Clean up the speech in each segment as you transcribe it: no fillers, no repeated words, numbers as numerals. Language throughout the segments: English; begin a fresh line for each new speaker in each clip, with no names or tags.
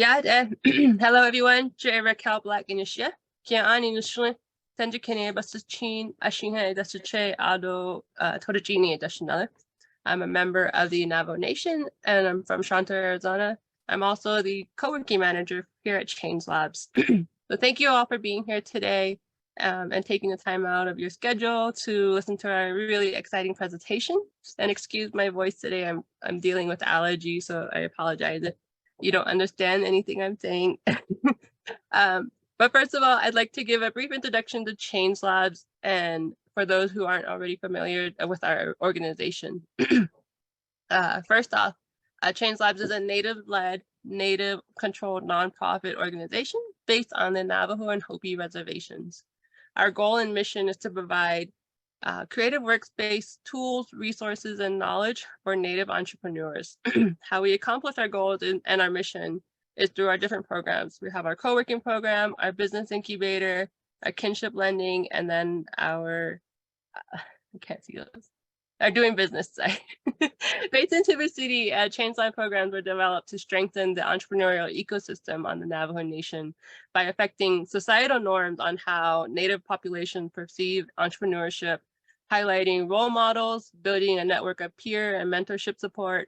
Hello everyone. Cal Black Inishia. Kian Inishli. Tenjikine Basachin, Ashina Dasache Ado Todajini Dashinala. I'm a member of the Navajo Nation and I'm from Shanta, Arizona. I'm also the co-working manager here at Change Labs. So thank you all for being here today and taking the time out of your schedule to listen to our really exciting presentation. And excuse my voice today, I'm dealing with allergies, so I apologize if you don't understand anything I'm saying. But first of all, I'd like to give a brief introduction to Change Labs and for those who aren't already familiar with our organization. First off, Change Labs is a Native-led, Native-controlled nonprofit organization based on the Navajo and Hopi reservations. Our goal and mission is to provide creative workspace tools, resources, and knowledge for Native entrepreneurs. How we accomplish our goals and our mission is through our different programs. We have our co-working program, our business incubator, our kinship lending, and then our, I can't see those, our doing business side. Based in Tiber City, Change Lab programs were developed to strengthen the entrepreneurial ecosystem on the Navajo Nation by affecting societal norms on how Native populations perceive entrepreneurship, highlighting role models, building a network of peer and mentorship support,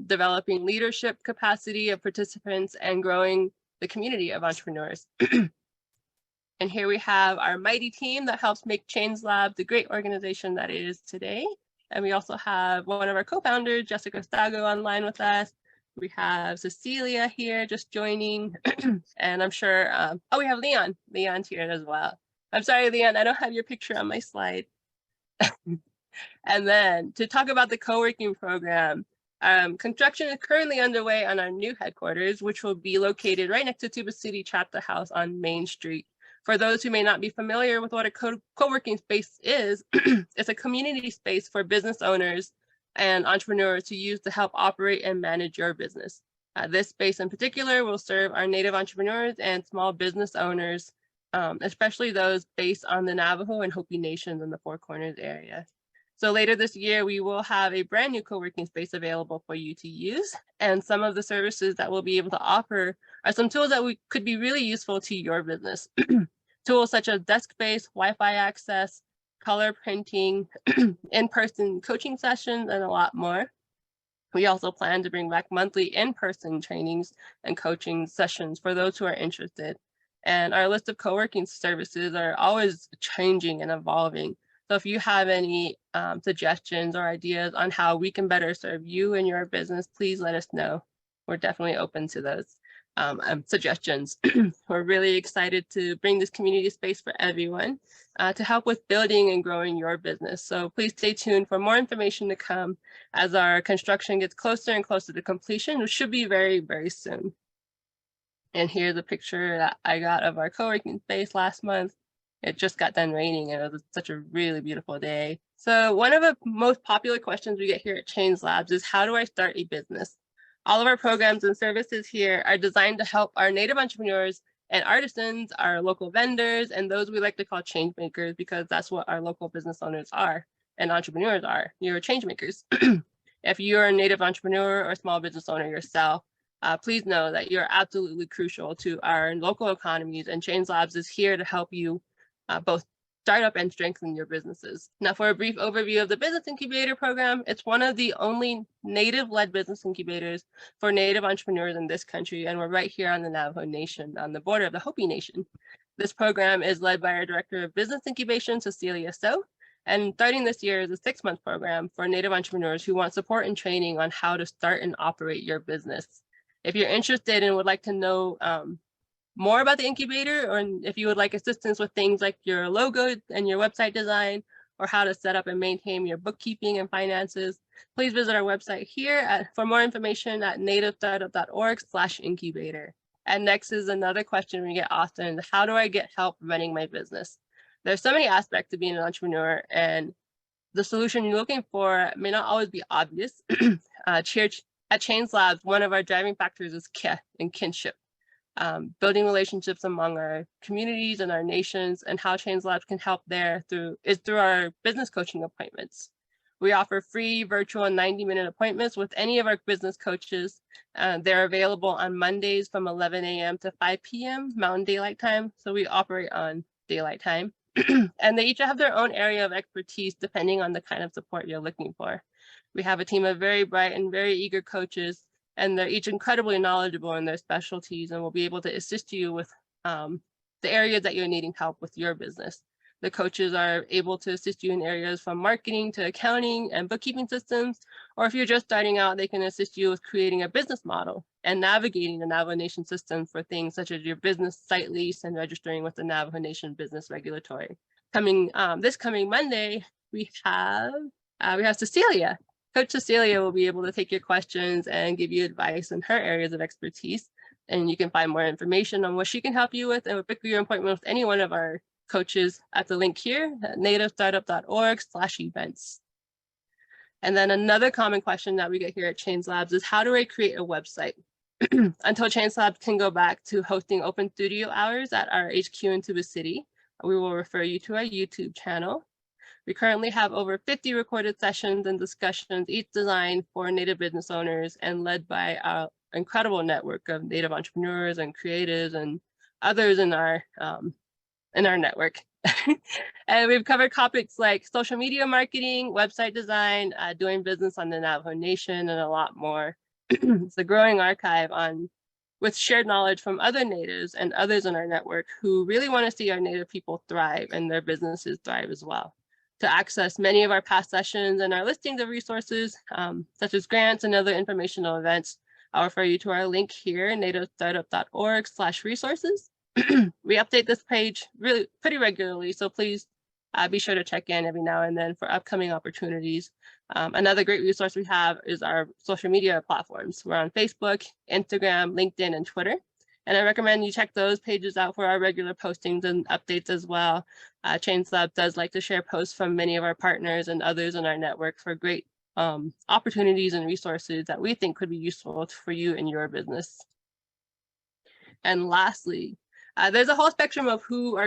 developing leadership capacity of participants, and growing the community of entrepreneurs. And here we have our mighty team that helps make Change Lab the great organization that it is today. And we also have one of our co-founders, Jessica Stago, online with us. We have Cecilia here just joining. And I'm sure, oh, we have Leon. Leon's here as well. I'm sorry, Leon, I don't have your picture on my slide. And then to talk about the co-working program, construction is currently underway on our new headquarters, which will be located right next to Tuba City Chapter House on Main Street. For those who may not be familiar with what a co-working space is, it's a community space for business owners and entrepreneurs to use to help operate and manage your business. This space in particular will serve our Native entrepreneurs and small business owners, especially those based on the Navajo and Hopi nations in the Four Corners area. So later this year, we will have a brand new co-working space available for you to use. And some of the services that we'll be able to offer are some tools that could be really useful to your business. Tools such as desk-based Wi-Fi access, color printing, in-person coaching sessions, and a lot more. We also plan to bring back monthly in-person trainings and coaching sessions for those who are interested. And our list of co-working services are always changing and evolving. So if you have any suggestions or ideas on how we can better serve you and your business, please let us know. We're definitely open to those suggestions. We're really excited to bring this community space for everyone to help with building and growing your business. So please stay tuned for more information to come as our construction gets closer and closer to completion, which should be very, very soon. And here's a picture that I got of our co-working space last month. It just got done raining and it was such a really beautiful day. So one of the most popular questions we get here at Change Labs is, how do I start a business? All of our programs and services here are designed to help our Native entrepreneurs and artisans, our local vendors, and those we like to call change makers, because that's what our local business owners are and entrepreneurs are. You're change makers. If you're a Native entrepreneur or small business owner yourself, please know that you're absolutely crucial to our local economies, and Change Labs is here to help you both start up and strengthen your businesses. Now, for a brief overview of the Business Incubator program, it's one of the only Native-led business incubators for Native entrepreneurs in this country, and we're right here on the Navajo Nation, on the border of the Hopi Nation. This program is led by our Director of Business Incubation, Cecilia So, and starting this year is a 6-month program for Native entrepreneurs who want support and training on how to start and operate your business. If you're interested and would like to know more about the incubator, or if you would like assistance with things like your logo and your website design, or how to set up and maintain your bookkeeping and finances, please visit our website here for more information at nativestartup.org/incubator. And next is another question we get often: how do I get help running my business? There's so many aspects to being an entrepreneur, and the solution you're looking for may not always be obvious. At Change Labs, one of our driving factors is care and kinship. Building relationships among our communities and our nations, and how Change Labs can help there through our business coaching appointments. We offer free virtual 90-minute appointments with any of our business coaches. They're available on Mondays from 11 a.m. to 5 p.m. Mountain Daylight Time. So we operate on daylight time. And they each have their own area of expertise depending on the kind of support you're looking for. We have a team of very bright and very eager coaches, and they're each incredibly knowledgeable in their specialties and will be able to assist you with the areas that you're needing help with your business. The coaches are able to assist you in areas from marketing to accounting and bookkeeping systems, or if you're just starting out, they can assist you with creating a business model and navigating the Navajo Nation system for things such as your business site lease and registering with the Navajo Nation Business Regulatory. This coming Monday, we have Cecilia. Coach Cecilia will be able to take your questions and give you advice in her areas of expertise. And you can find more information on what she can help you with and book your appointment with any one of our coaches at the link here at nativestartup.org/events. And then another common question that we get here at Change Labs is, how do I create a website? Until Change Labs can go back to hosting open studio hours at our HQ in Tuba City, we will refer you to our YouTube channel. We currently have over 50 recorded sessions and discussions, each designed for Native business owners and led by our incredible network of Native entrepreneurs and creatives and others in our network. And we've covered topics like social media marketing, website design, doing business on the Navajo Nation, and a lot more. It's a growing archive with shared knowledge from other Natives and others in our network who really want to see our Native people thrive and their businesses thrive as well. To access many of our past sessions and our listings of resources, such as grants and other informational events, I'll refer you to our link here, nativestartup.org/resources. We update this page pretty regularly, so please be sure to check in every now and then for upcoming opportunities. Another great resource we have is our social media platforms. We're on Facebook, Instagram, LinkedIn, and Twitter. And I recommend you check those pages out for our regular postings and updates as well. Change Lab does like to share posts from many of our partners and others in our network for great opportunities and resources that we think could be useful for you and your business. And lastly, there's a whole spectrum of who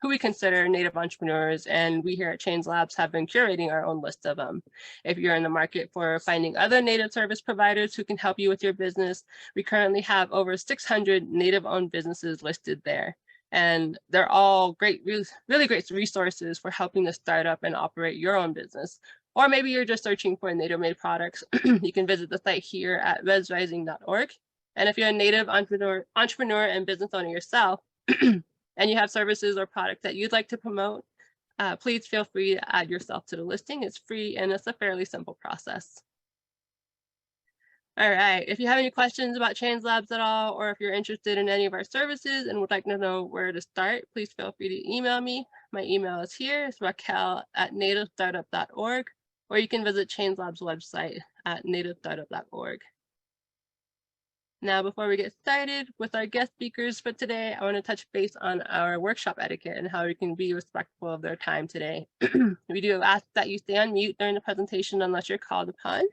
we consider Native entrepreneurs, and we here at Change Labs have been curating our own list of them. If you're in the market for finding other Native service providers who can help you with your business, we currently have over 600 Native-owned businesses listed there. And they're all great, really great resources for helping to start up and operate your own business. Or maybe you're just searching for Native-made products. You can visit the site here at resrising.org. And if you're a Native entrepreneur and business owner yourself, and you have services or products that you'd like to promote, please feel free to add yourself to the listing. It's free and it's a fairly simple process. All right, if you have any questions about Change Labs at all, or if you're interested in any of our services and would like to know where to start, please feel free to email me. My email is here, it's raquel@nativestartup.org, or you can visit Change Labs website at nativestartup.org. Now, before we get started with our guest speakers for today, I want to touch base on our workshop etiquette and how we can be respectful of their time today. We do ask that you stay on mute during the presentation unless you're called upon,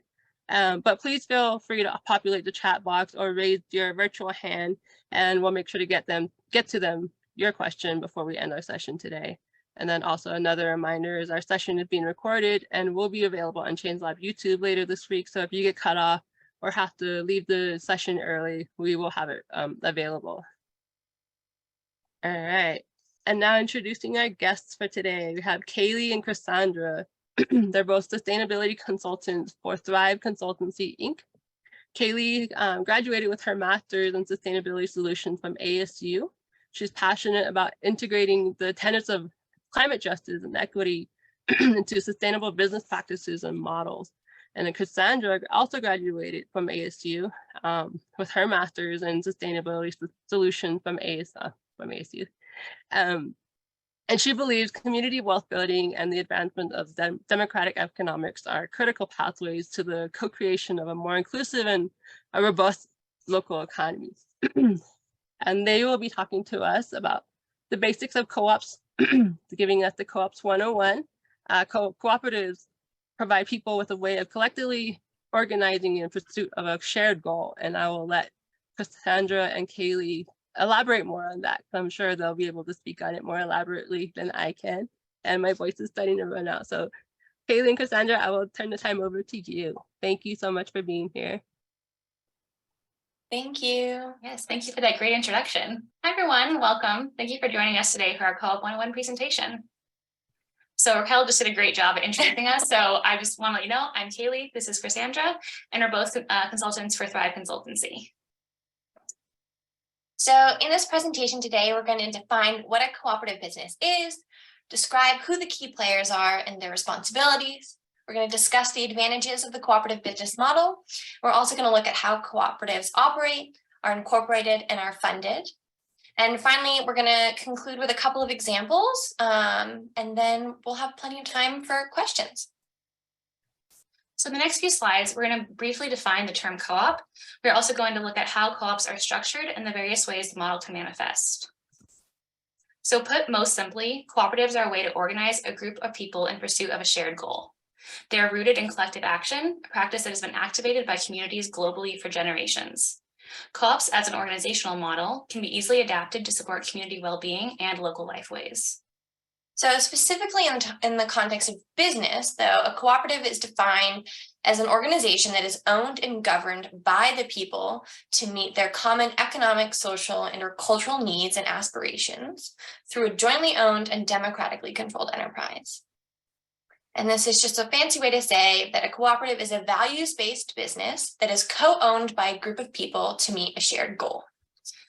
but please feel free to populate the chat box or raise your virtual hand, and we'll make sure to get to them your question before we end our session today. And then also another reminder is our session is being recorded and will be available on Change Lab YouTube later this week. So if you get cut off or have to leave the session early, we will have it available. All right, and now introducing our guests for today. We have Kaleigh and Krisandra. They're both sustainability consultants for Thrive Consultancy, Inc. Kaleigh graduated with her master's in sustainability solutions from ASU. She's passionate about integrating the tenets of climate justice and equity into sustainable business practices and models. And then Krisandra also graduated from ASU with her master's in sustainability solutions from ASU. And she believes community wealth building and the advancement of democratic economics are critical pathways to the co-creation of a more inclusive and a robust local economies. And they will be talking to us about the basics of co-ops, giving us the co-ops 101. Cooperatives provide people with a way of collectively organizing in pursuit of a shared goal. And I will let Krisandra and Kaleigh elaborate more on that. I'm sure they'll be able to speak on it more elaborately than I can. And my voice is starting to run out. So Kaleigh and Krisandra, I will turn the time over to you. Thank you so much for being here.
Thank you. Yes, thank you for that great introduction. Hi, everyone. Welcome. Thank you for joining us today for our Co-op 101 presentation. So Raquel just did a great job at introducing us. So I just want to let you know, I'm Kaleigh, this is Krisandra, and we're both consultants for Thrive Consultancy. So in this presentation today, we're going to define what a cooperative business is, describe who the key players are and their responsibilities. We're going to discuss the advantages of the cooperative business model. We're also going to look at how cooperatives operate, are incorporated, and are funded. And finally, we're going to conclude with a couple of examples, and then we'll have plenty of time for questions. So in the next few slides, we're going to briefly define the term co-op. We're also going to look at how co-ops are structured and the various ways the model can manifest. So put most simply, cooperatives are a way to organize a group of people in pursuit of a shared goal. They are rooted in collective action, a practice that has been activated by communities globally for generations. Co-ops as an organizational model can be easily adapted to support community well-being and local lifeways. So specifically in the context of business, though, a cooperative is defined as an organization that is owned and governed by the people to meet their common economic, social, and or cultural needs and aspirations through a jointly owned and democratically controlled enterprise. And this is just a fancy way to say that a cooperative is a values-based business that is co-owned by a group of people to meet a shared goal.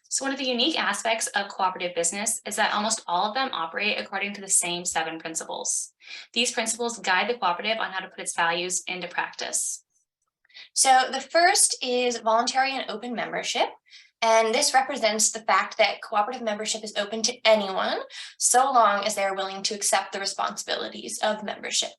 So one of the unique aspects of cooperative business is that almost all of them operate according to the same 7 principles. These principles guide the cooperative on how to put its values into practice. So the first is voluntary and open membership. And this represents the fact that cooperative membership is open to anyone, so long as they are willing to accept the responsibilities of membership.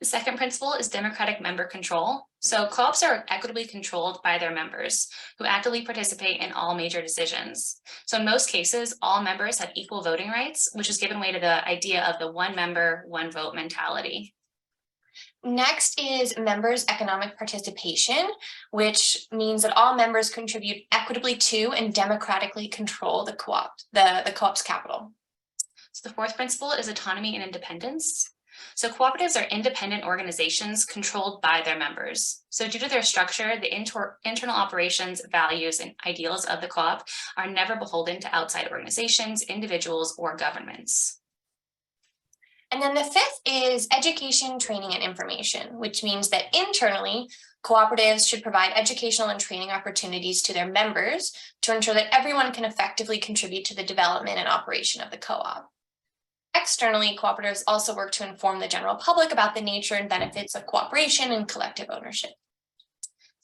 The second principle is democratic member control. So co-ops are equitably controlled by their members, who actively participate in all major decisions. So in most cases, all members have equal voting rights, which has given way to the idea of the one member, one vote mentality. Next is members' economic participation, which means that all members contribute equitably to and democratically control the co-op's capital. So the fourth principle is autonomy and independence. So cooperatives are independent organizations controlled by their members. So due to their structure, the internal operations, values, and ideals of the co-op are never beholden to outside organizations, individuals, or governments. And then the fifth is education, training, and information, which means that internally, cooperatives should provide educational and training opportunities to their members to ensure that everyone can effectively contribute to the development and operation of the co-op. Externally, cooperatives also work to inform the general public about the nature and benefits of cooperation and collective ownership.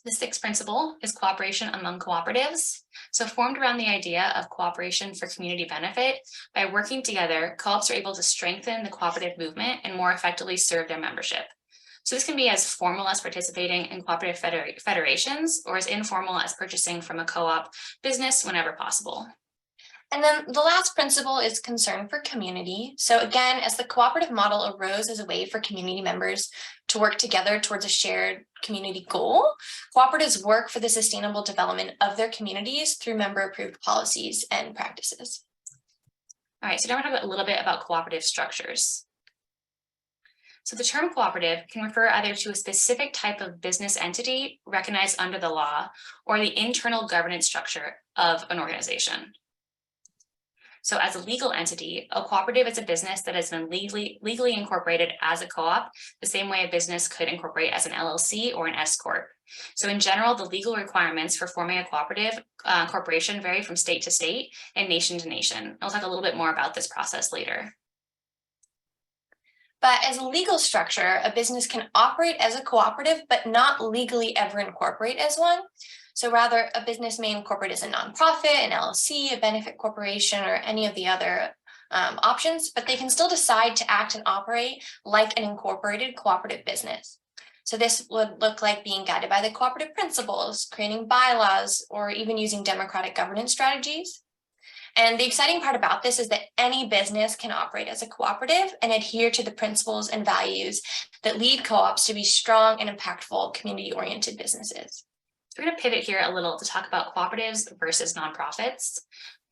The sixth principle is cooperation among cooperatives. So formed around the idea of cooperation for community benefit, by working together, co-ops are able to strengthen the cooperative movement and more effectively serve their membership. So this can be as formal as participating in cooperative federations or as informal as purchasing from a co-op business whenever possible. And then the last principle is concern for community. So again, as the cooperative model arose as a way for community members to work together towards a shared community goal, cooperatives work for the sustainable development of their communities through member-approved policies and practices. All right, so now we're talking a little bit about cooperative structures. So the term cooperative can refer either to a specific type of business entity recognized under the law or the internal governance structure of an organization. So as a legal entity, a cooperative is a business that has been legally incorporated as a co-op, the same way a business could incorporate as an LLC or an S-corp. So in general, the legal requirements for forming a cooperative corporation vary from state to state and nation to nation. I'll talk a little bit more about this process later. But as a legal structure, a business can operate as a cooperative, but not legally ever incorporate as one. So rather, a business may incorporate as a nonprofit, an LLC, a benefit corporation, or any of the other options, but they can still decide to act and operate like an incorporated cooperative business. So this would look like being guided by the cooperative principles, creating bylaws, or even using democratic governance strategies. And the exciting part about this is that any business can operate as a cooperative and adhere to the principles and values that lead co-ops to be strong and impactful community-oriented businesses. So we're going to pivot here a little to talk about cooperatives versus nonprofits.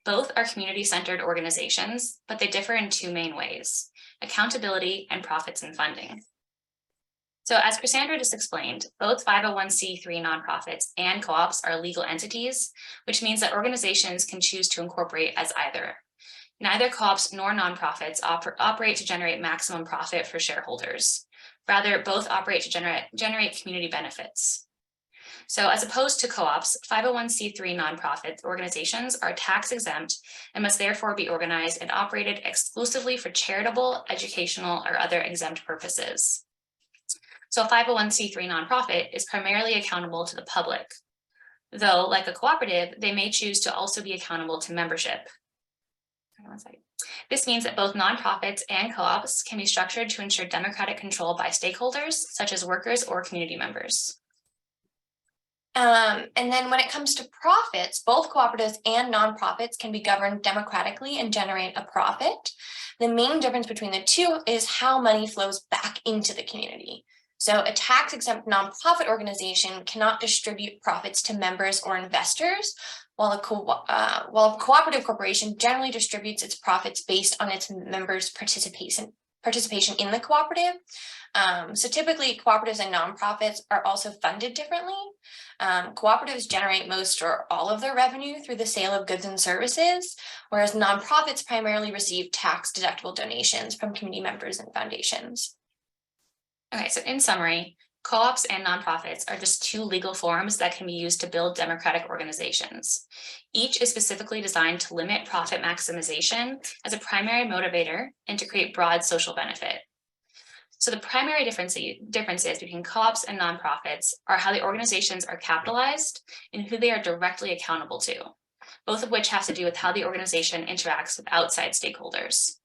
Both are community-centered organizations, but they differ in 2 main ways: accountability and profits and funding.
So as Krisandra just explained, both 501c3 nonprofits and co-ops are legal entities, which means that organizations can choose to incorporate as either. Neither co-ops nor nonprofits operate to generate maximum profit for shareholders. Rather, both operate to generate community benefits. So as opposed to co-ops, 501c3 nonprofit organizations are tax exempt and must therefore be organized and operated exclusively for charitable, educational, or other exempt purposes. So a 501c3 nonprofit is primarily accountable to the public, though like a cooperative, they may choose to also be accountable to membership. This means that both nonprofits and co-ops can be structured to ensure democratic control by stakeholders, such as workers or community members.
And then when it comes to profits, both cooperatives and nonprofits can be governed democratically and generate a profit. The main difference between the two is how money flows back into the community. So a tax-exempt nonprofit organization cannot distribute profits to members or investors, while a cooperative corporation generally distributes its profits based on its members' participation in the cooperative. So typically cooperatives and nonprofits are also funded differently. Cooperatives generate most or all of their revenue through the sale of goods and services, whereas nonprofits primarily receive tax-deductible donations from community members and foundations.
Okay, so in summary, co-ops and nonprofits are just two legal forms that can be used to build democratic organizations. Each is specifically designed to limit profit maximization as a primary motivator and to create broad social benefit. So the primary differences between co-ops and nonprofits are how the organizations are capitalized and who they are directly accountable to, both of which have to do with how the organization interacts with outside stakeholders.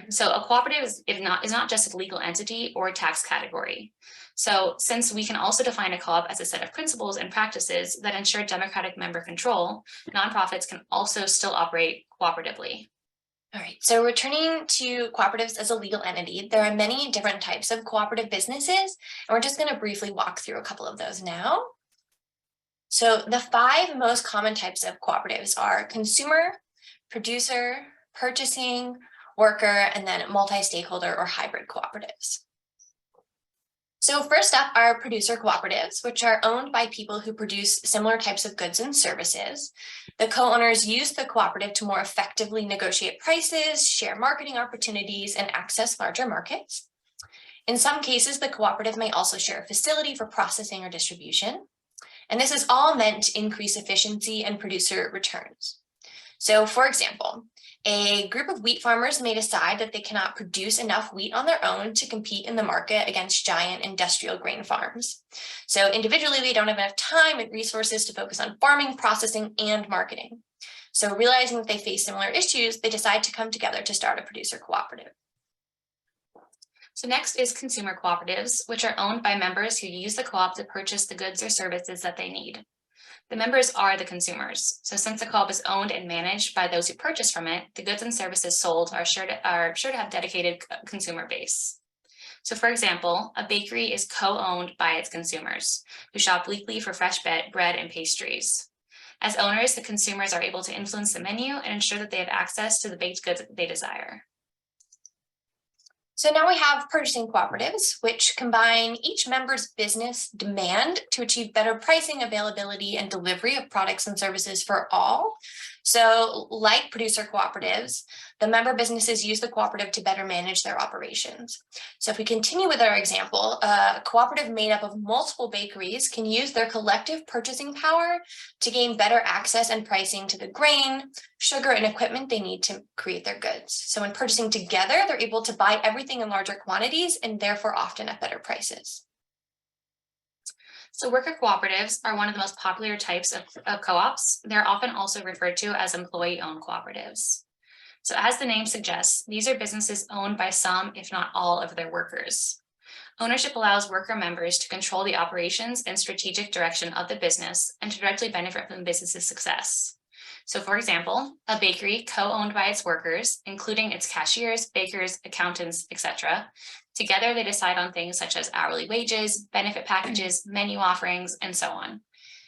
So a cooperative is not just a legal entity or a tax category. So since we can also define a co-op as a set of principles and practices that ensure democratic member control, nonprofits can also still operate cooperatively.
All right, so returning to cooperatives as a legal entity, there are many different types of cooperative businesses, and we're just going to briefly walk through a couple of those now. So the 5 most common types of cooperatives are consumer, producer, purchasing, worker, and then multi-stakeholder or hybrid cooperatives. So first up are producer cooperatives, which are owned by people who produce similar types of goods and services. The co-owners use the cooperative to more effectively negotiate prices, share marketing opportunities, and access larger markets. In some cases, the cooperative may also share a facility for processing or distribution. And this is all meant to increase efficiency and producer returns. So for example, a group of wheat farmers may decide that they cannot produce enough wheat on their own to compete in the market against giant industrial grain farms. So individually, they don't have enough time and resources to focus on farming, processing, and marketing. So realizing that they face similar issues, they decide to come together to start a producer cooperative.
So next is consumer cooperatives, which are owned by members who use the co-op to purchase the goods or services that they need. The members are the consumers. So since the co-op is owned and managed by those who purchase from it, the goods and services sold are sure to have dedicated consumer base. So for example, a bakery is co-owned by its consumers, who shop weekly for fresh bread and pastries. As owners, the consumers are able to influence the menu and ensure that they have access to the baked goods they desire.
So now we have purchasing cooperatives, which combine each member's business demand to achieve better pricing, availability, and delivery of products and services for all. So like producer cooperatives, the member businesses use the cooperative to better manage their operations. So if we continue with our example, a cooperative made up of multiple bakeries can use their collective purchasing power to gain better access and pricing to the grain, sugar, and equipment they need to create their goods. So when purchasing together, they're able to buy everything in larger quantities and therefore often at better prices.
So worker cooperatives are one of the most popular types of co-ops. They're often also referred to as employee-owned cooperatives. So as the name suggests, these are businesses owned by some, if not all, of their workers. Ownership allows worker members to control the operations and strategic direction of the business and to directly benefit from the business's success. So for example, a bakery co-owned by its workers, including its cashiers, bakers, accountants, etc. Together, they decide on things such as hourly wages, benefit packages, menu offerings, and so on.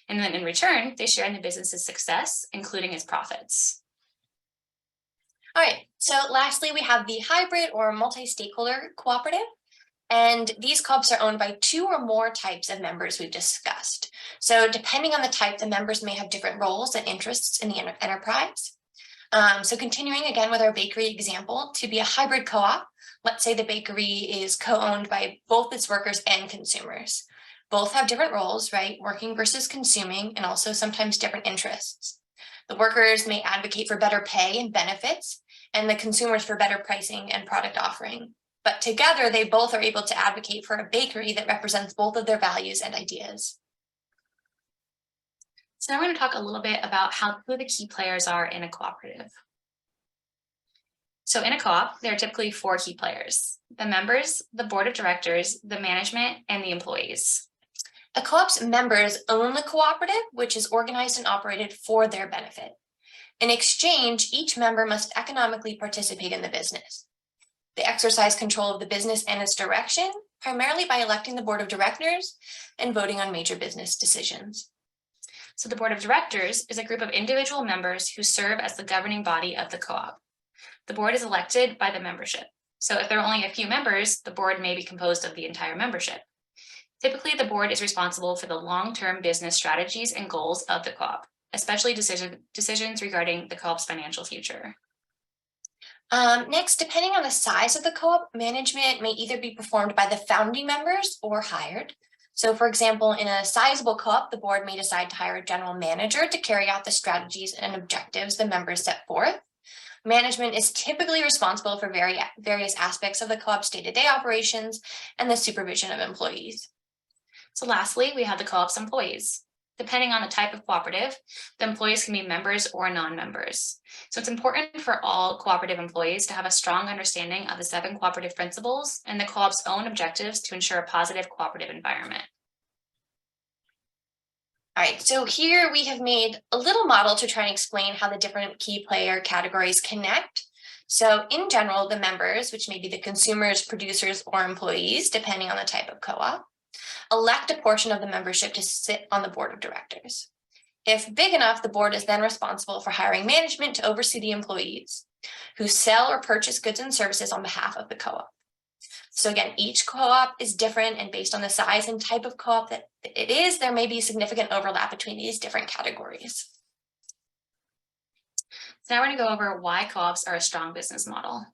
And then in return, they share in the business's success, including its profits.
All right, so lastly, we have the hybrid or multi-stakeholder cooperative. And these co-ops are owned by 2 or more types of members we've discussed. So depending on the type, the members may have different roles and interests in the enterprise. So continuing again with our bakery example, to be a hybrid co-op, let's say the bakery is co-owned by both its workers and consumers. Both have different roles, right? Working versus consuming, and also sometimes different interests. The workers may advocate for better pay and benefits, and the consumers for better pricing and product offering. But together, they both are able to advocate for a bakery that represents both of their values and ideas.
So now we're going to talk a little bit about who the key players are in a cooperative. So in a co-op, there are typically 4 key players: the members, the board of directors, the management, and the employees.
A co-op's members own the cooperative, which is organized and operated for their benefit. In exchange, each member must economically participate in the business. They exercise control of the business and its direction, primarily by electing the board of directors and voting on major business decisions.
So the board of directors is a group of individual members who serve as the governing body of the co-op. The board is elected by the membership. So if there are only a few members, the board may be composed of the entire membership. Typically, the board is responsible for the long-term business strategies and goals of the co-op, especially decisions regarding the co-op's financial future.
Next, depending on the size of the co-op, management may either be performed by the founding members or hired. So for example, in a sizable co-op, the board may decide to hire a general manager to carry out the strategies and objectives the members set forth. Management is typically responsible for various aspects of the co-op's day-to-day operations and the supervision of employees.
So lastly, we have the co-op's employees. Depending on the type of cooperative, the employees can be members or non-members. So it's important for all cooperative employees to have a strong understanding of the 7 cooperative principles and the co-op's own objectives to ensure a positive cooperative environment.
All right, so here we have made a little model to try and explain how the different key player categories connect. So in general, the members, which may be the consumers, producers, or employees, depending on the type of co-op, elect a portion of the membership to sit on the board of directors. If big enough, the board is then responsible for hiring management to oversee the employees who sell or purchase goods and services on behalf of the co-op. So again, each co-op is different, and based on the size and type of co-op that it is, there may be significant overlap between these different categories.
So now we're going to go over why co-ops are a strong business model.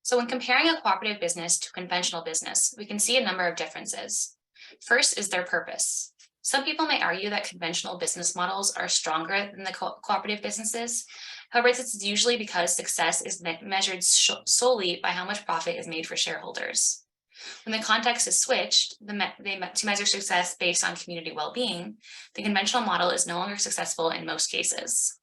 So when comparing a cooperative business to conventional business, we can see a number of differences. First is their purpose. Some people may argue that conventional business models are stronger than the cooperative businesses. However, this is usually because success is measured solely by how much profit is made for shareholders. When the context is switched to measure success based on community well-being, the conventional model is no longer successful in most cases.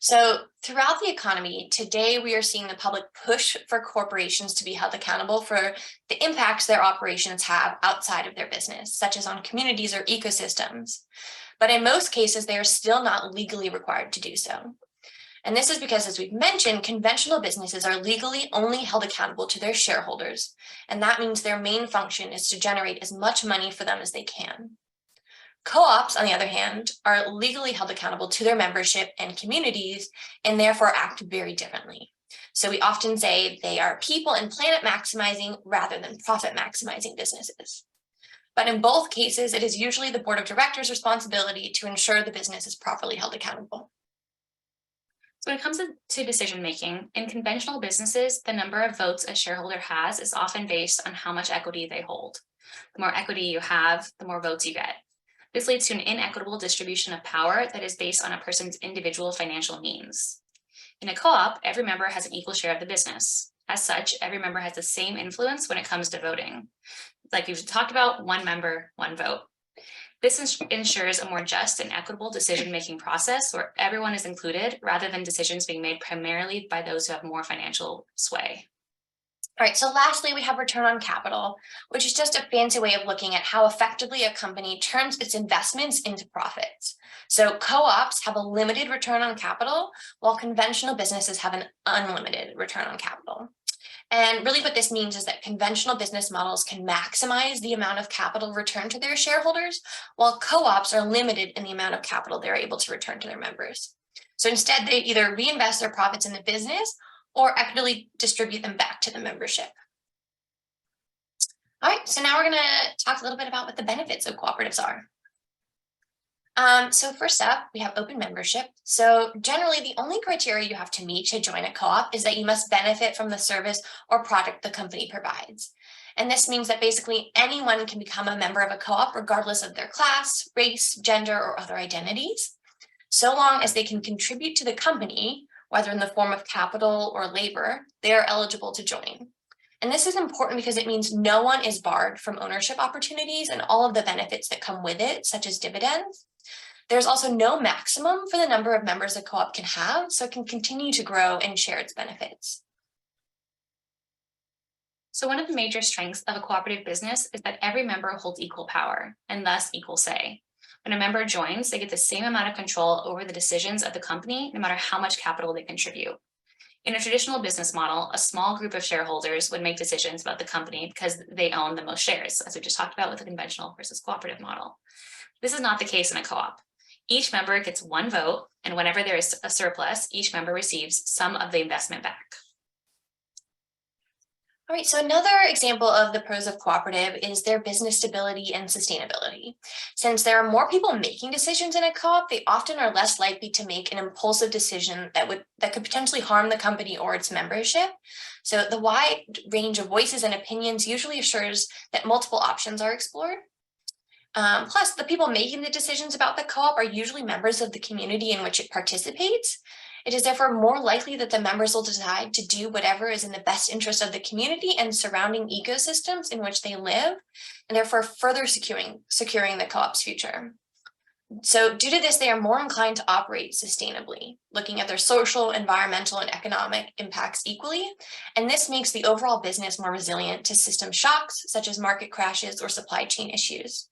So throughout the economy, today we are seeing the public push for corporations to be held accountable for the impacts their operations have outside of their business, such as on communities or ecosystems. But in most cases, they are still not legally required to do so. And this is because, as we've mentioned, conventional businesses are legally only held accountable to their shareholders. And that means their main function is to generate as much money for them as they can. Co-ops, on the other hand, are legally held accountable to their membership and communities, and therefore act very differently. So we often say they are people and planet maximizing rather than profit maximizing businesses. But in both cases, it is usually the board of directors' responsibility to ensure the business is properly held accountable.
So when it comes to decision making, in conventional businesses, the number of votes a shareholder has is often based on how much equity they hold. The more equity you have, the more votes you get. This leads to an inequitable distribution of power that is based on a person's individual financial means. In a co-op, every member has an equal share of the business. As such, every member has the same influence when it comes to voting. Like we've talked about, one member, one vote. This ensures a more just and equitable decision-making process where everyone is included rather than decisions being made primarily by those who have more financial sway.
All right, so lastly, we have return on capital, which is just a fancy way of looking at how effectively a company turns its investments into profits. So co-ops have a limited return on capital, while conventional businesses have an unlimited return on capital. And really what this means is that conventional business models can maximize the amount of capital returned to their shareholders, while co-ops are limited in the amount of capital they're able to return to their members. So instead, they either reinvest their profits in the business or equitably distribute them back to the membership. All right, so now we're going to talk a little bit about what the benefits of cooperatives are. So first up, we have open membership. So generally, the only criteria you have to meet to join a co-op is that you must benefit from the service or product the company provides. And this means that basically anyone can become a member of a co-op regardless of their class, race, gender, or other identities, so long as they can contribute to the company, whether in the form of capital or labor, they are eligible to join. And this is important because it means no one is barred from ownership opportunities and all of the benefits that come with it, such as dividends. There's also no maximum for the number of members a co-op can have, so it can continue to grow and share its benefits.
So one of the major strengths of a cooperative business is that every member holds equal power and thus equal say. When a member joins, they get the same amount of control over the decisions of the company, no matter how much capital they contribute. In a traditional business model, a small group of shareholders would make decisions about the company because they own the most shares, as we just talked about with the conventional versus cooperative model. This is not the case in a co-op. Each member gets one vote, and whenever there is a surplus, each member receives some of the investment back.
All right, so another example of the pros of cooperative is their business stability and sustainability. Since there are more people making decisions in a co-op, they often are less likely to make an impulsive decision that could potentially harm the company or its membership. So the wide range of voices and opinions usually assures that multiple options are explored. Plus, the people making the decisions about the co-op are usually members of the community in which it participates. It is therefore more likely that the members will decide to do whatever is in the best interest of the community and surrounding ecosystems in which they live, and therefore further securing the co-op's future. So due to this, they are more inclined to operate sustainably, looking at their social, environmental, and economic impacts equally. And this makes the overall business more resilient to system shocks, such as market crashes or supply chain issues.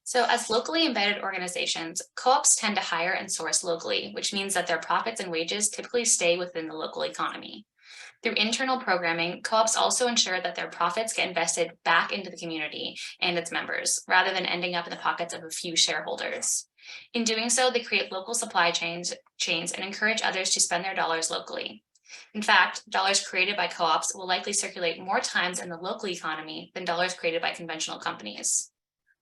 So as locally embedded organizations, co-ops tend to hire and source locally, which means that their profits and wages typically stay within the local economy. Through internal programming, co-ops also ensure that their profits get invested back into the community and its members, rather than ending up in the pockets of a few shareholders. In doing so, they create local supply chains and encourage others to spend their dollars locally. In fact, dollars created by co-ops will likely circulate more times in the local economy than dollars created by conventional companies.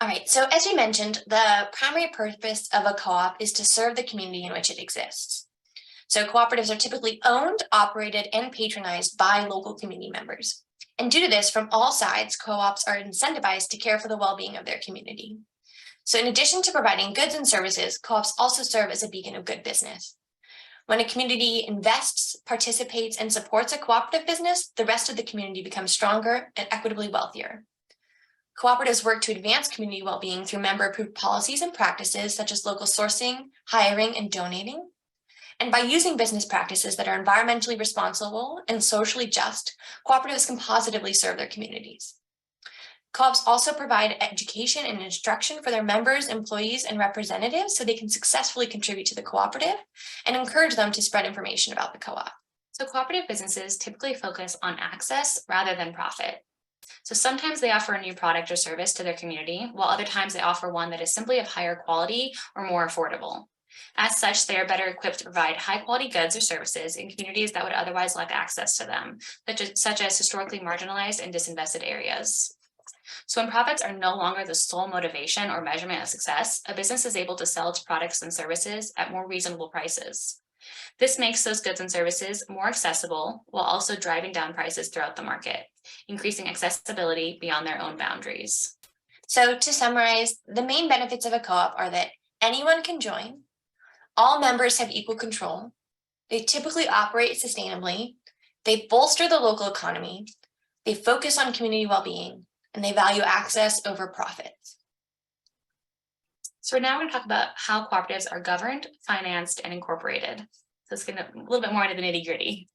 All right, so as you mentioned, the primary purpose of a co-op is to serve the community in which it exists. So cooperatives are typically owned, operated, and patronized by local community members. And due to this, from all sides, co-ops are incentivized to care for the well-being of their community. So in addition to providing goods and services, co-ops also serve as a beacon of good business. When a community invests, participates, and supports a cooperative business, the rest of the community becomes stronger and equitably wealthier. Cooperatives work to advance community well-being through member-approved policies and practices such as local sourcing, hiring, and donating. And by using business practices that are environmentally responsible and socially just, cooperatives can positively serve their communities. Co-ops also provide education and instruction for their members, employees, and representatives so they can successfully contribute to the cooperative and encourage them to spread information about the co-op.
So cooperative businesses typically focus on access rather than profit. So sometimes they offer a new product or service to their community, while other times they offer one that is simply of higher quality or more affordable. As such, they are better equipped to provide high quality goods or services in communities that would otherwise lack access to them, such as historically marginalized and disinvested areas. So when profits are no longer the sole motivation or measurement of success, a business is able to sell its products and services at more reasonable prices. This makes those goods and services more accessible while also driving down prices throughout the market, increasing accessibility beyond their own boundaries.
So to summarize, the main benefits of a co-op are that anyone can join, all members have equal control, they typically operate sustainably, they bolster the local economy, they focus on community well-being, and they value access over profits.
So now we're going to talk about how cooperatives are governed, financed, and incorporated. So let's get a little bit more into the nitty-gritty.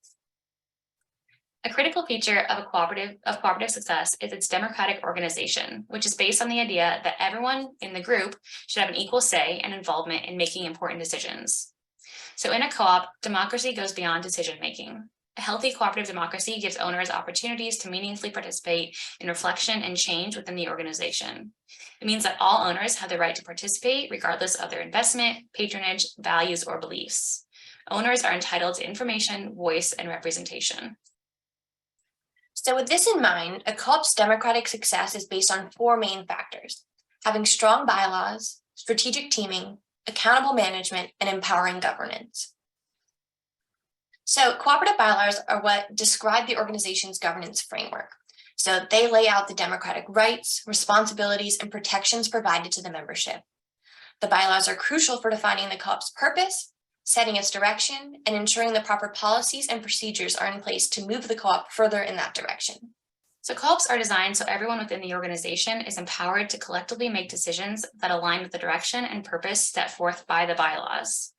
A critical feature of cooperative success is its democratic organization, which is based on the idea that everyone in the group should have an equal say and involvement in making important decisions. So in a co-op, democracy goes beyond decision-making. A healthy cooperative democracy gives owners opportunities to meaningfully participate in reflection and change within the organization. It means that all owners have the right to participate regardless of their investment, patronage, values, or beliefs. Owners are entitled to information, voice, and representation.
So with this in mind, a co-op's democratic success is based on four main factors: having strong bylaws, strategic teaming, accountable management, and empowering governance. So cooperative bylaws are what describe the organization's governance framework. So they lay out the democratic rights, responsibilities, and protections provided to the membership. The bylaws are crucial for defining the co-op's purpose, setting its direction, and ensuring the proper policies and procedures are in place to move the co-op further in that direction.
So co-ops are designed so everyone within the organization is empowered to collectively make decisions that align with the direction and purpose set forth by the bylaws.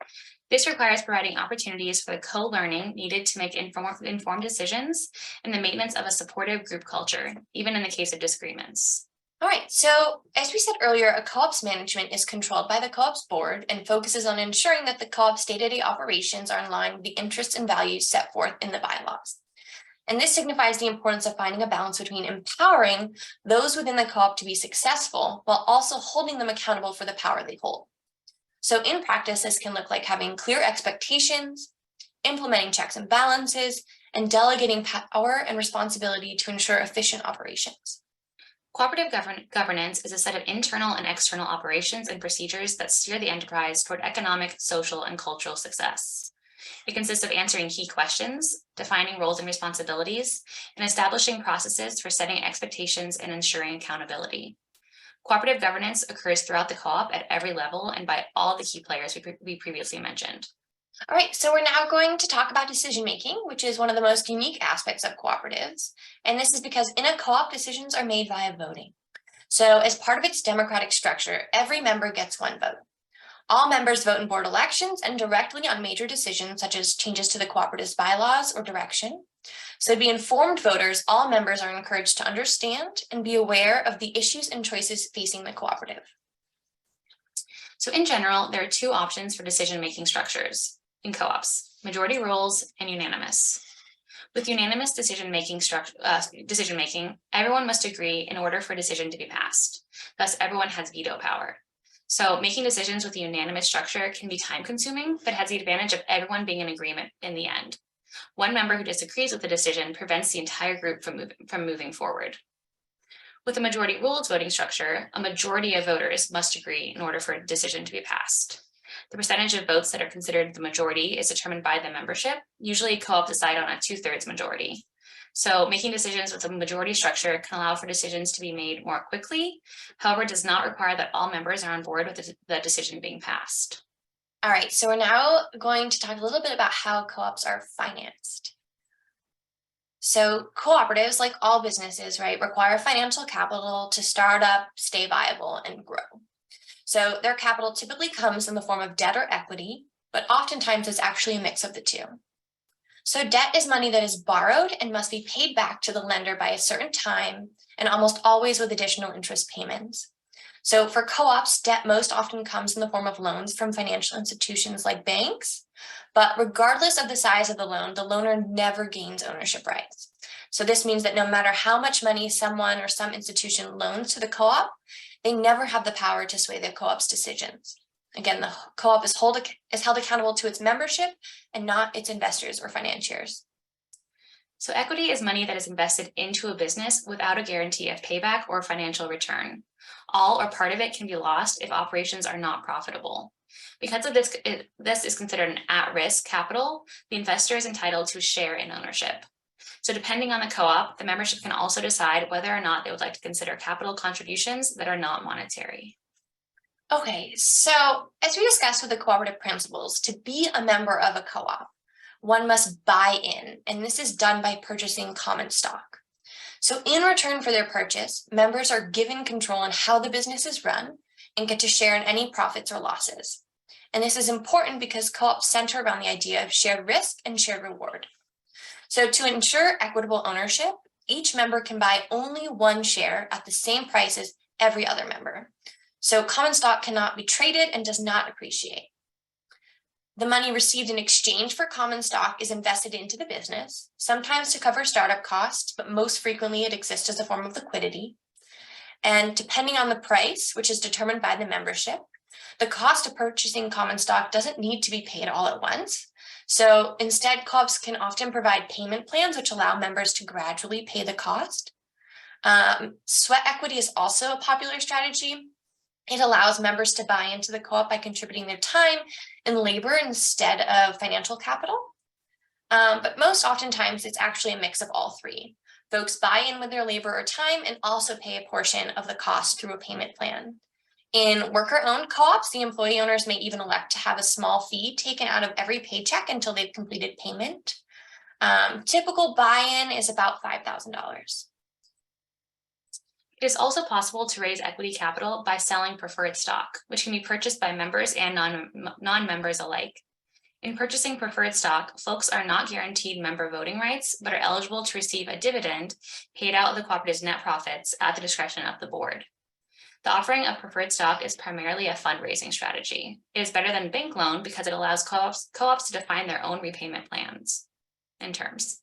This requires providing opportunities for the co-learning needed to make informed decisions and the maintenance of a supportive group culture, even in the case of disagreements.
All right, so as we said earlier, a co-op's management is controlled by the co-op's board and focuses on ensuring that the co-op's day-to-day operations are in line with the interests and values set forth in the bylaws. And this signifies the importance of finding a balance between empowering those within the co-op to be successful while also holding them accountable for the power they hold. So in practice, this can look like having clear expectations, implementing checks and balances, and delegating power and responsibility to ensure efficient operations.
Cooperative governance is a set of internal and external operations and procedures that steer the enterprise toward economic, social, and cultural success. It consists of answering key questions, defining roles and responsibilities, and establishing processes for setting expectations and ensuring accountability. Cooperative governance occurs throughout the co-op at every level and by all the key players we previously mentioned.
All right, so we're now going to talk about decision-making, which is one of the most unique aspects of cooperatives. And this is because in a co-op, decisions are made via voting. So as part of its democratic structure, every member gets one vote. All members vote in board elections and directly on major decisions, such as changes to the cooperative's bylaws or direction. So to be informed voters, all members are encouraged to understand and be aware of the issues and choices facing the cooperative.
So in general, there are two options for decision-making structures in co-ops: majority rules and unanimous. With unanimous decision-making, everyone must agree in order for a decision to be passed. Thus, everyone has veto power. So making decisions with a unanimous structure can be time-consuming, but has the advantage of everyone being in agreement in the end. One member who disagrees with the decision prevents the entire group from moving forward. With a majority rules voting structure, a majority of voters must agree in order for a decision to be passed. The percentage of votes that are considered the majority is determined by the membership. Usually co-op decide on a 2/3 majority. So making decisions with a majority structure can allow for decisions to be made more quickly. However, it does not require that all members are on board with the decision being passed.
All right, so we're now going to talk a little bit about how co-ops are financed. So cooperatives, like all businesses, right, require financial capital to start up, stay viable, and grow. So their capital typically comes in the form of debt or equity, but oftentimes it's actually a mix of the two. So debt is money that is borrowed and must be paid back to the lender by a certain time, and almost always with additional interest payments. So for co-ops, debt most often comes in the form of loans from financial institutions like banks, but regardless of the size of the loan, the loaner never gains ownership rights. So this means that no matter how much money someone or some institution loans to the co-op, they never have the power to sway the co-op's decisions. Again, the co-op is held accountable to its membership and not its investors or financiers.
So equity is money that is invested into a business without a guarantee of payback or financial return. All or part of it can be lost if operations are not profitable. Because of this, this is considered an at-risk capital, the investor is entitled to a share in ownership. So depending on the co-op, the membership can also decide whether or not they would like to consider capital contributions that are not monetary.
Okay, so as we discussed with the cooperative principles, to be a member of a co-op, one must buy in, and this is done by purchasing common stock. So in return for their purchase, members are given control on how the business is run and get to share in any profits or losses. And this is important because co-ops center around the idea of shared risk and shared reward. So to ensure equitable ownership, each member can buy only one share at the same price as every other member. So common stock cannot be traded and does not appreciate. The money received in exchange for common stock is invested into the business, sometimes to cover startup costs, but most frequently it exists as a form of liquidity. And depending on the price, which is determined by the membership, the cost of purchasing common stock doesn't need to be paid all at once. So instead, co-ops can often provide payment plans which allow members to gradually pay the cost. Sweat equity is also a popular strategy. It allows members to buy into the co-op by contributing their time and labor instead of financial capital. But most oftentimes, it's actually a mix of all three. Folks buy in with their labor or time and also pay a portion of the cost through a payment plan. In worker-owned co-ops, the employee owners may even elect to have a small fee taken out of every paycheck until they've completed payment. Typical buy-in is about $5,000.
It is also possible to raise equity capital by selling preferred stock, which can be purchased by members and non-members alike. In purchasing preferred stock, folks are not guaranteed member voting rights, but are eligible to receive a dividend paid out of the cooperative's net profits at the discretion of the board. The offering of preferred stock is primarily a fundraising strategy. It is better than bank loan because it allows co-ops to define their own repayment plans and terms.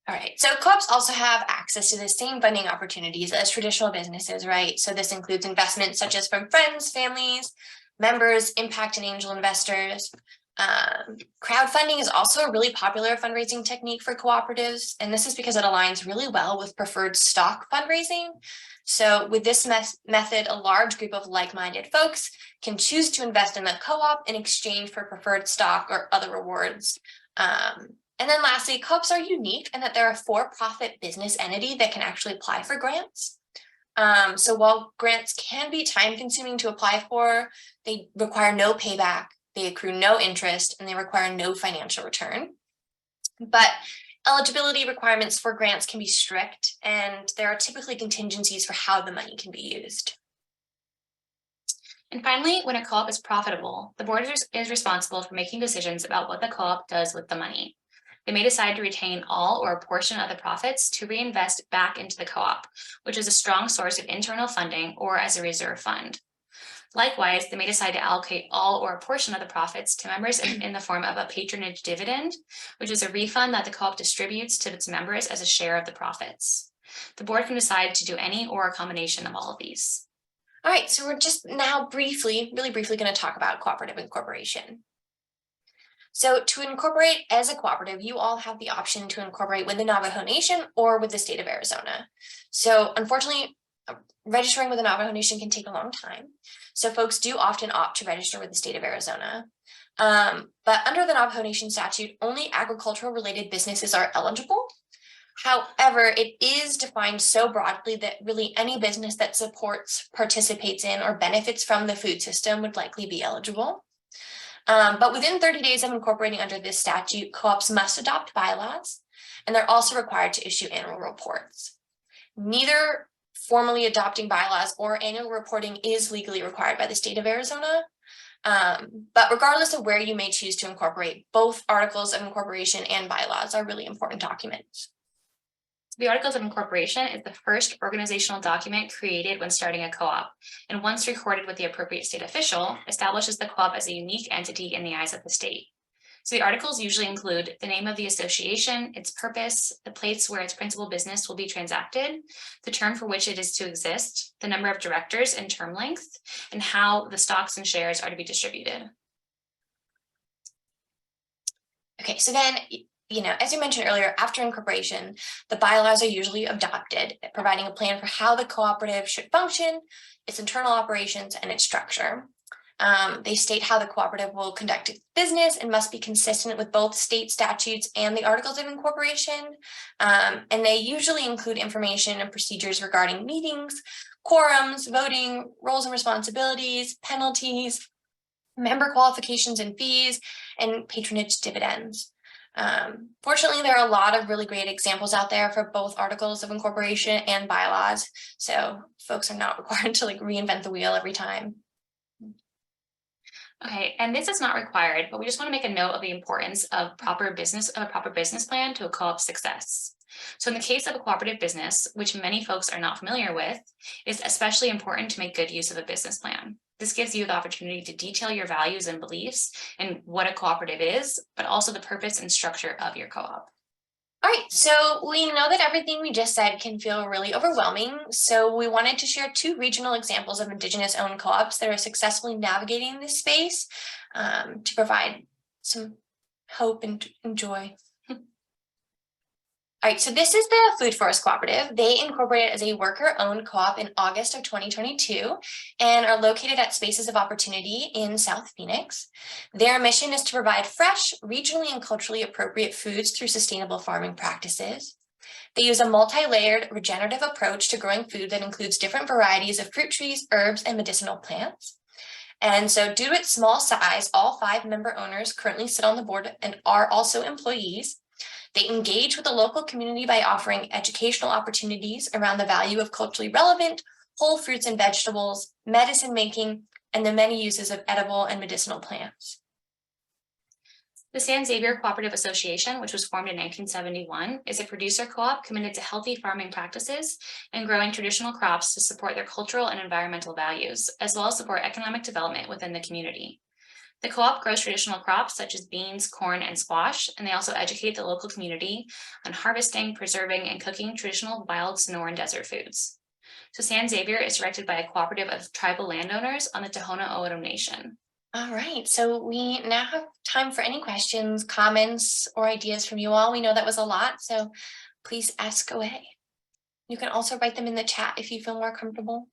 All right, so co-ops also have access to the same funding opportunities as traditional businesses, right? So this includes investments such as from friends, families, members, impact and angel investors. Crowdfunding is also a really popular fundraising technique for cooperatives, and this is because it aligns really well with preferred stock fundraising. So with this method, a large group of like-minded folks can choose to invest in the co-op in exchange for preferred stock or other rewards. And then lastly, co-ops are unique in that they're a for-profit business entity that can actually apply for grants. So while grants can be time-consuming to apply for, they require no payback, they accrue no interest, and they require no financial return. But eligibility requirements for grants can be strict, and there are typically contingencies for how the money can be used.
And finally, when a co-op is profitable, the board is responsible for making decisions about what the co-op does with the money. They may decide to retain all or a portion of the profits to reinvest back into the co-op, which is a strong source of internal funding or as a reserve fund. Likewise, they may decide to allocate all or a portion of the profits to members in the form of a patronage dividend, which is a refund that the co-op distributes to its members as a share of the profits. The board can decide to do any or a combination of all of these.
All right, so we're just now really briefly going to talk about cooperative incorporation. So to incorporate as a cooperative, you all have the option to incorporate with the Navajo Nation or with the state of Arizona. So unfortunately, registering with the Navajo Nation can take a long time. So folks do often opt to register with the state of Arizona. But under the Navajo Nation statute, only agricultural related businesses are eligible. However, it is defined so broadly that really any business that supports, participates in, or benefits from the food system would likely be eligible. But within 30 days of incorporating under this statute, co-ops must adopt bylaws, and they're also required to issue annual reports. Neither formally adopting bylaws or annual reporting is legally required by the state of Arizona. But regardless of where you may choose to incorporate, both articles of incorporation and bylaws are really important documents.
The Articles of Incorporation is the first organizational document created when starting a co-op, and once recorded with the appropriate state official, establishes the co-op as a unique entity in the eyes of the state. So the articles usually include the name of the association, its purpose, the place where its principal business will be transacted, the term for which it is to exist, the number of directors and term length, and how the stocks and shares are to be distributed.
Okay, so then, as you mentioned earlier, after incorporation, the bylaws are usually adopted, providing a plan for how the cooperative should function, its internal operations, and its structure. They state how the cooperative will conduct its business and must be consistent with both state statutes and the Articles of Incorporation. And they usually include information and procedures regarding meetings, quorums, voting, roles and responsibilities, penalties, member qualifications and fees, and patronage dividends. Fortunately, there are a lot of really great examples out there for both Articles of Incorporation and bylaws, so folks are not required to reinvent the wheel every time.
Okay, and this is not required, but we just want to make a note of the importance of a proper business plan to a co-op's success. So in the case of a cooperative business, which many folks are not familiar with, it's especially important to make good use of a business plan. This gives you the opportunity to detail your values and beliefs and what a cooperative is, but also the purpose and structure of your co-op.
All right, so we know that everything we just said can feel really overwhelming, so we wanted to share 2 regional examples of Indigenous-owned co-ops that are successfully navigating this space to provide some hope and joy. All right, so this is the Food Forest Cooperative. They incorporated as a worker-owned co-op in August of 2022 and are located at Spaces of Opportunity in South Phoenix. Their mission is to provide fresh, regionally and culturally appropriate foods through sustainable farming practices. They use a multi-layered regenerative approach to growing food that includes different varieties of fruit trees, herbs, and medicinal plants. And so due to its small size, all 5 member owners currently sit on the board and are also employees. They engage with the local community by offering educational opportunities around the value of culturally relevant whole fruits and vegetables, medicine making, and the many uses of edible and medicinal plants.
The San Xavier Cooperative Association, which was formed in 1971, is a producer co-op committed to healthy farming practices and growing traditional crops to support their cultural and environmental values, as well as support economic development within the community. The co-op grows traditional crops such as beans, corn, and squash, and they also educate the local community on harvesting, preserving, and cooking traditional wild Sonoran desert foods. So San Xavier is directed by a cooperative of tribal landowners on the Tohono O'odham Nation.
All right, so we now have time for any questions, comments, or ideas from you all. We know that was a lot, so please ask away. You can also write them in the chat if you feel more comfortable.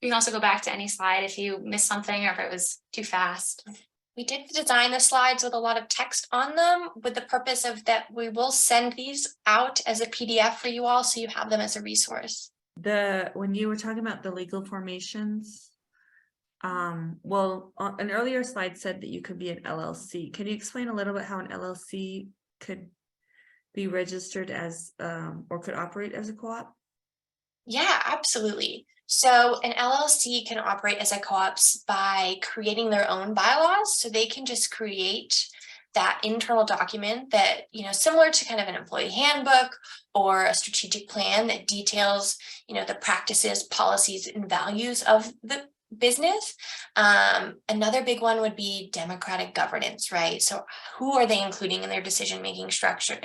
You can also go back to any slide if you missed something or if it was too fast.
We did design the slides with a lot of text on them with the purpose of that we will send these out as a PDF for you all so you have them as a resource.
When you were talking about the legal formations, well, an earlier slide said that you could be an LLC. Can you explain a little bit how an LLC could be registered as or could operate as a co-op?
Yeah, absolutely. So an LLC can operate as a co-op by creating their own bylaws. So they can just create that internal document that, similar to kind of an employee handbook or a strategic plan that details, the practices, policies, and values of the business. Another big one would be democratic governance, right? So who are they including in their decision-making structures?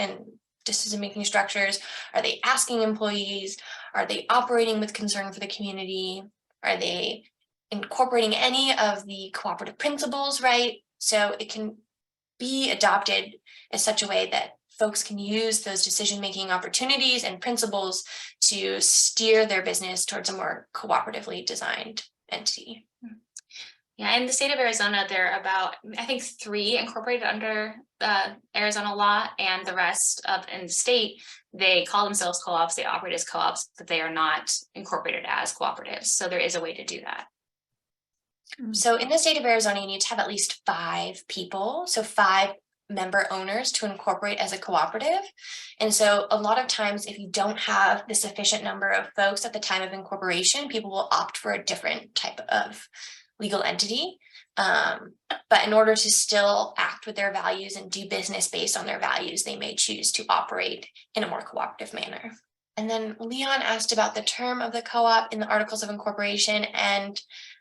Are they asking employees? Are they operating with concern for the community? Are they incorporating any of the cooperative principles, right? So it can be adopted in such a way that folks can use those decision-making opportunities and principles to steer their business towards a more cooperatively designed entity.
Yeah, in the state of Arizona, there are about, I think, 3 incorporated under the Arizona law, and the rest of in the state, they call themselves co-ops, they operate as co-ops, but they are not incorporated as cooperatives. So there is a way to do that.
So in the state of Arizona, you need to have at least 5 people, so 5 member owners to incorporate as a cooperative. And so a lot of times, if you don't have the sufficient number of folks at the time of incorporation, people will opt for a different type of legal entity. But in order to still act with their values and do business based on their values, they may choose to operate in a more cooperative manner. And then Leon asked about the term of the co-op in the Articles of Incorporation. And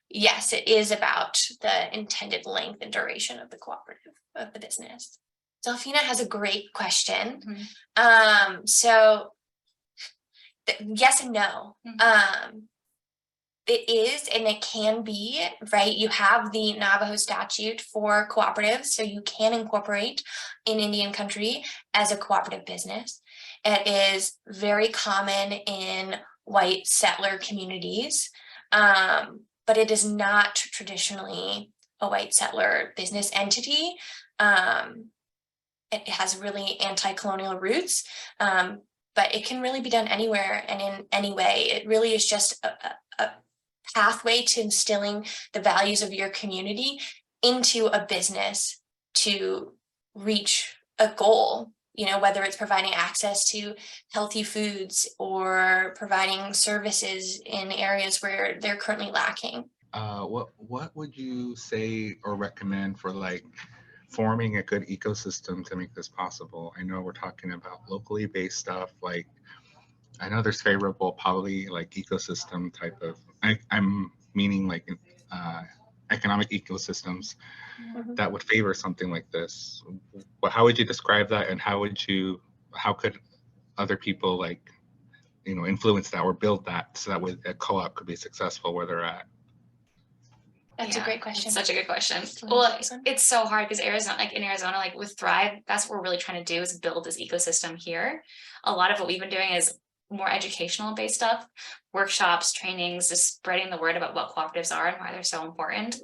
yes, it is about the intended length and duration of the cooperative of the business. Delphina has a great question. So yes and no. It is, and it can be, right? You have the Navajo statute for cooperatives, so you can incorporate in Indian country as a cooperative business. It is very common in white settler communities, but it is not traditionally a white settler business entity. It has really anti-colonial roots, but it can really be done anywhere and in any way. It really is just a pathway to instilling the values of your community into a business to reach a goal, whether it's providing access to healthy foods or providing services in areas where they're currently lacking.
What would you say or recommend for forming a good ecosystem to make this possible? I know we're talking about locally based stuff, I know there's favorable probably ecosystem type of, I'm meaning economic ecosystems that would favor something like this. How would you describe that, and how could other people influence that or build that so that way a co-op could be successful where they're at?
That's a
Yeah,
great question.
Such a good question.
Do you wanna
Well,
take this one?
it's so hard because Arizona, like in Arizona, like with Thrive, that's what we're really trying to do is build this ecosystem here. A lot of what we've been doing is more educational based stuff, workshops, trainings, just spreading the word about what cooperatives are and why they're so important.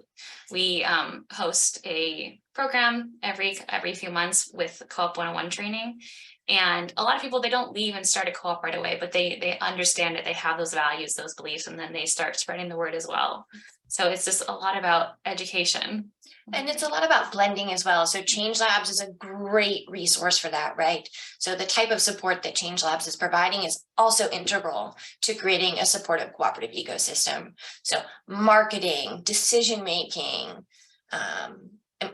We host a program every few months with Co-op 101 training. And a lot of people, they don't leave and start a co-op right away, but they understand it, they have those values, those beliefs, and then they start spreading the word as well. So it's just a lot about education.
And it's a lot about blending as well. So Change Labs is a great resource for that, right? So the type of support that Change Labs is providing is also integral to creating a supportive cooperative ecosystem. So marketing, decision-making, I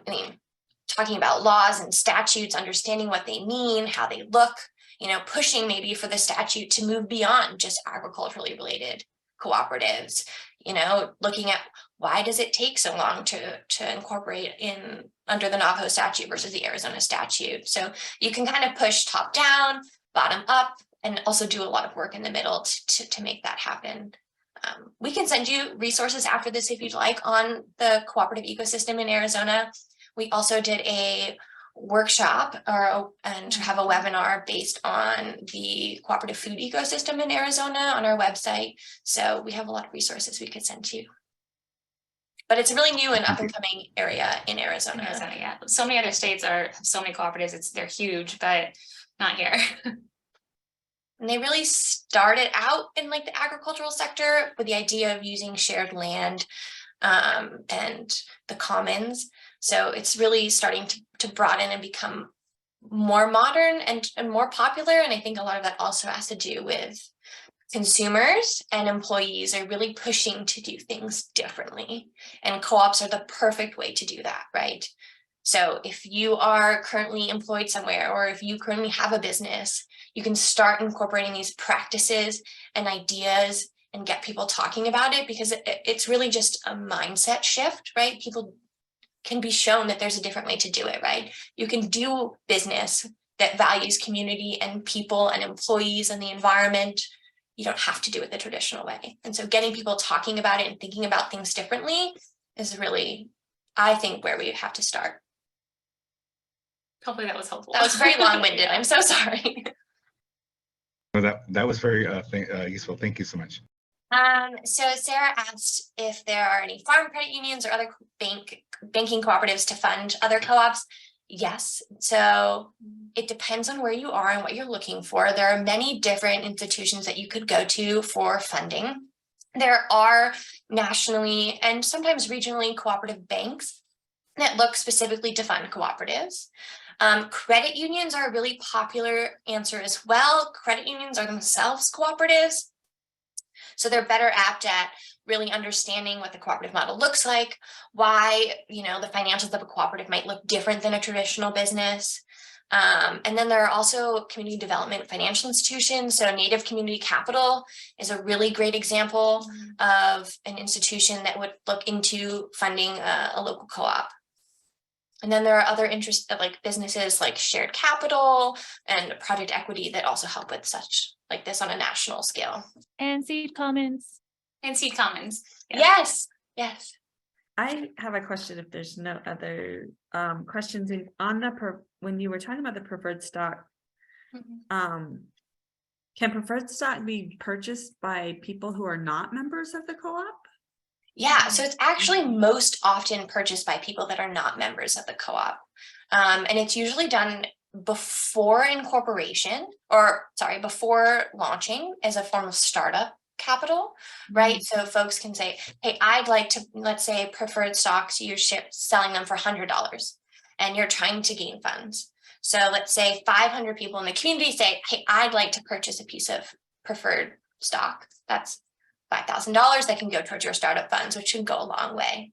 mean, talking about laws and statutes, understanding what they mean, how they look, you know, pushing maybe for the statute to move beyond just agriculturally related cooperatives, you know, looking at why does it take so long to incorporate in under the Navajo statute versus the Arizona statute. So you can kind of push top down, bottom up, and also do a lot of work in the middle to make that happen. We can send you resources after this if you'd like on the cooperative ecosystem in Arizona. We also did a workshop and have a webinar based on the cooperative food ecosystem in Arizona on our website. So we have a lot of resources we could send to you. But it's a really new and up and coming area in Arizona.
Yeah. So many other states have so many cooperatives, they're huge, but not here.
And they really started out in like the agricultural sector with the idea of using shared land and the commons. So it's really starting to broaden and become more modern and more popular. And I think a lot of that also has to do with consumers and employees are really pushing to do things differently. And co-ops are the perfect way to do that, right? So if you are currently employed somewhere, or if you currently have a business, you can start incorporating these practices and ideas and get people talking about it, because it's really just a mindset shift, right? People can be shown that there's a different way to do it, right? You can do business that values community and people and employees and the environment. You don't have to do it the traditional way. And so getting people talking about it and thinking about things differently is really, I think, where we have to start.
Hopefully that was helpful.
That was very long-winded. I'm so sorry.
Well, that was very useful. Thank you so much.
So Sarah asked if there are any farm credit unions or other banking cooperatives to fund other co-ops. Yes. So it depends on where you are and what you're looking for. There are many different institutions that you could go to for funding. There are nationally and sometimes regionally cooperative banks that look specifically to fund cooperatives. Credit unions are a really popular answer as well. Credit unions are themselves cooperatives. So they're better apt at really understanding what the cooperative model looks like, why, you know, the financials of a cooperative might look different than a traditional business. And then there are also community development financial institutions. So Native Community Capital is a really great example of an institution that would look into funding a local co-op. And then there are other interests like businesses like Shared Capital and Project Equity that also help with such like this on a national scale.
And Seed Commons.
And Seed Commons. Yeah.
Yes, yes.
I have a question if there's no other questions on when you were talking about the preferred stock. Can preferred stock be purchased by people who are not members of the co-op?
Yeah, so it's actually most often purchased by people that are not members of the co-op. And it's usually done before incorporation, or sorry, before launching as a form of startup capital, right? So folks can say, hey, I'd like to, let's say preferred stocks, you're selling them for $100 and you're trying to gain funds. So let's say 500 people in the community say, hey, I'd like to purchase a piece of preferred stock. That's $5,000 that can go towards your startup funds, which should go a long way.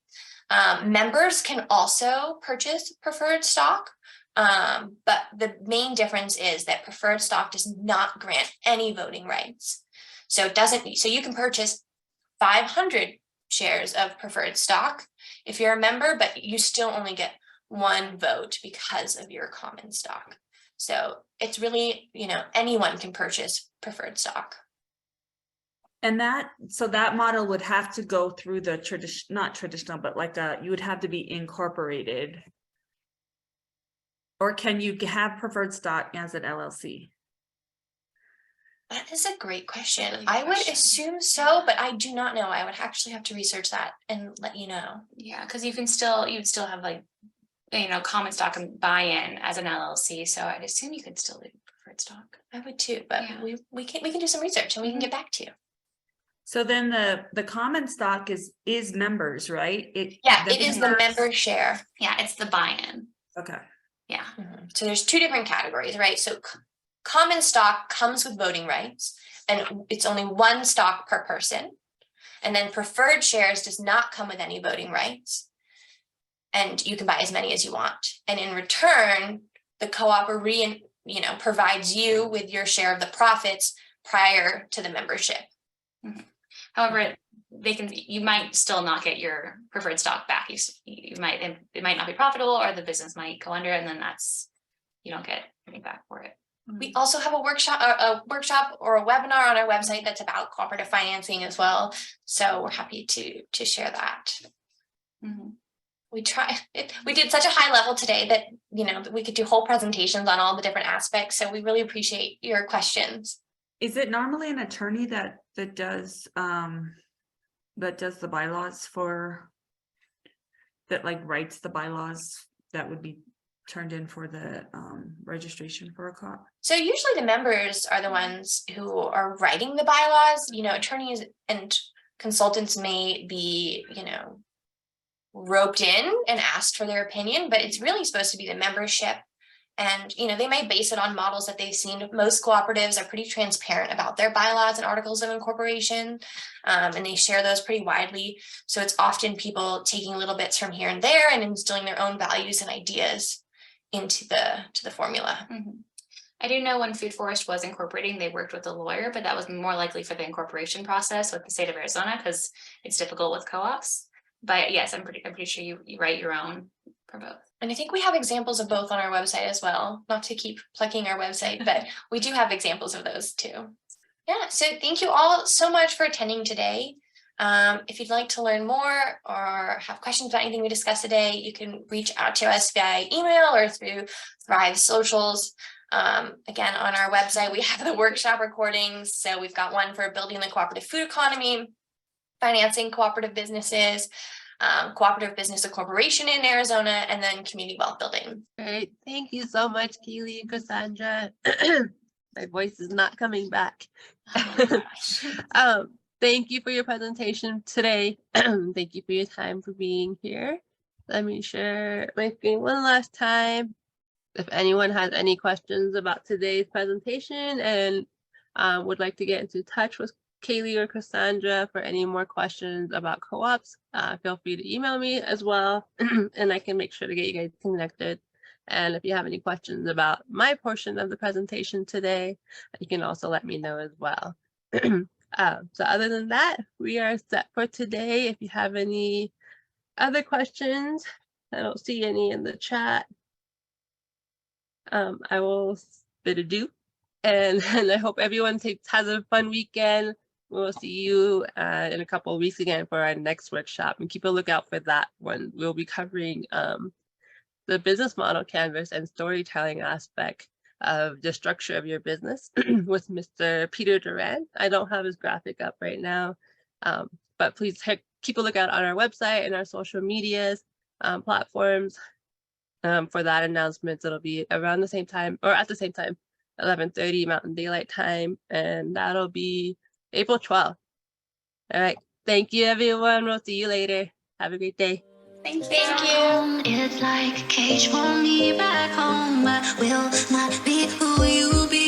Members can also purchase preferred stock, but the main difference is that preferred stock does not grant any voting rights. So it doesn't, so you can purchase 500 shares of preferred stock if you're a member, but you still only get one vote because of your common stock. So it's really, you know, anyone can purchase preferred stock.
And so that model would have to go through the not traditional, but like you would have to be incorporated. Or can you have preferred stock as an LLC?
That is a great question.
Really good
I would
question.
assume so, but I do not know. I would actually have to research that and let you know.
Yeah, because you'd still have like, common stock and buy-in as an LLC. So I'd assume you could still do preferred stock.
I would too, but
Yeah.
we can do some research and we can get back to you.
So then the common stock is members, right?
Yeah, it is the member share.
Yeah, it's the buy-in.
Okay.
Yeah.
So there's two different categories, right? So common stock comes with voting rights and it's only one stock per person. And then preferred shares does not come with any voting rights. And you can buy as many as you want. And in return, the co-op provides you with your share of the profits prior to the membership.
However, you might still not get your preferred stock back. It might not be profitable, or the business might go under, and then you don't get anything back for it.
We also have a workshop or a webinar on our website that's about cooperative financing as well. So we're happy to share that. We did such a high level today that we could do whole presentations on all the different aspects. So we really appreciate your questions.
Is it normally an attorney that does the bylaws writes the bylaws that would be turned in for the registration for a co-op?
So usually the members are the ones who are writing the bylaws. Attorneys and consultants may be, roped in and asked for their opinion, but it's really supposed to be the membership. And, they may base it on models that they've seen. Most cooperatives are pretty transparent about their bylaws and articles of incorporation, and they share those pretty widely. So it's often people taking little bits from here and there and instilling their own values and ideas into the formula.
I do know when Food Forest was incorporating, they worked with a lawyer, but that was more likely for the incorporation process with the state of Arizona because it's difficult with co-ops. But yes, I'm pretty sure you write your own for both.
And I think we have examples of both on our website as well. Not to keep plugging our website, but we do have examples of those too. Yeah, so thank you all so much for attending today. If you'd like to learn more or have questions about anything we discussed today, you can reach out to us via email or through Thrive socials. Again, on our website, we have the workshop recordings. So we've got one for building the cooperative food economy, financing cooperative businesses, cooperative business incorporation in Arizona, and then community wealth building.
Great. Thank you so much, Kaleigh and Krisandra. My voice is not coming back. Thank you for your presentation today. Thank you for your time for being here. Let me share my screen one last time. If anyone has any questions about today's presentation and would like to get into touch with Kaleigh or Krisandra for any more questions about co-ops, feel free to email me as well, and I can make sure to get you guys connected. And if you have any questions about my portion of the presentation today, you can also let me know as well. So other than that, we are set for today. If you have any other questions, I don't see any in the chat. I will bid adieu, and I hope everyone has a fun weekend. We'll see you in a couple of weeks again for our next workshop, and keep a lookout for that one. We'll be covering the business model canvas and storytelling aspect of the structure of your business with Mr. Peter Duran. I don't have his graphic up right now, but please keep a lookout on our website and our social medias platforms for that announcement. It'll be around the same time, or at the same time, 11:30 Mountain Daylight Time, and that'll be April 12th. All right. Thank you, everyone. We'll see you later. Have a great day.
Thank you.
It's like a cage for me back home. I will not be who you be.